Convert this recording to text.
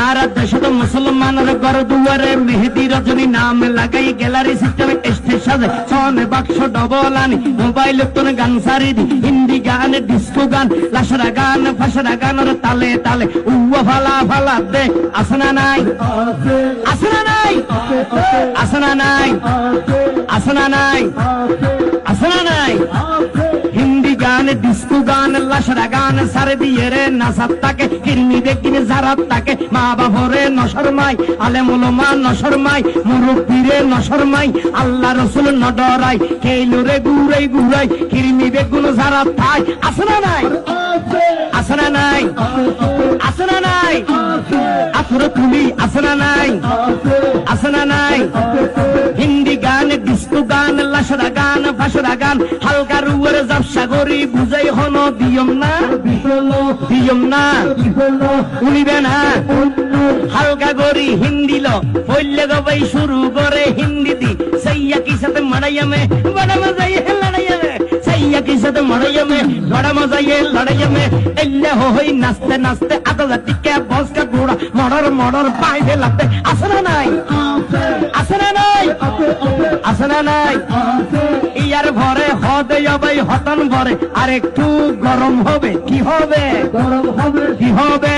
আর দেশত মুসলমানের ঘর দুয়ারে মেহেদি রজনী নাম লাগাই গ্যালারি সিস্টেম স্টেজ সাজে সনে বাক্স ডবল আনি মোবাইল তোর গান সারি দি হিন্দি গান ডিস্কো গান লাশরা গান ফাশরা গানের তালে তালে উয়া ফালা ফালা দে আসনা নাই আসনা নাই আসনা নাই আসনা নাই আসনা নাই হিন্দি গান ডিস্কো গান লাশরা গান সারে দিয়ে রে নাসাত তাকে কিরমি দেখিনে জারাত তাকে মা বাবরে নশরমাই আলেম উলামা নশরমাই মুরব্বিরে নশরমাই আল্লাহ রাসূল নডরাই কেইলরে গুরাই গুরাই কিরমি বেগুন জারাত থাই আসনা নাই আসনা নাই আসনা নাই আফরে তুলি আসনা নাই আসনা নাই হিন্দি গান ডিস্কো গান লাশরা গান ফাশরা গান হালকা রুয়ের জাবসা গরি বুঝাই হন দিয়ম না উনিবে না হালকা গরি হিন্দি লো পড়লে গবাই শুরু করে হিন্দি দি সাইয়া কি সাথে মারাইয়া মে বড় মজা ये लड़ाई में सैया की साथ मड़ाई में बड़ा मजा ये लड़ाई में एल्ले होई नाचते नाचते आधा टिके बस का घोड़ा मर्डर मर्डर पाई दे लगते আসনা নাই আসনা নাই আসনা নাই ইয়ার ভরে হদে যাবে হতন ভরে আর একটু গরম হবে কি হবে কি হবে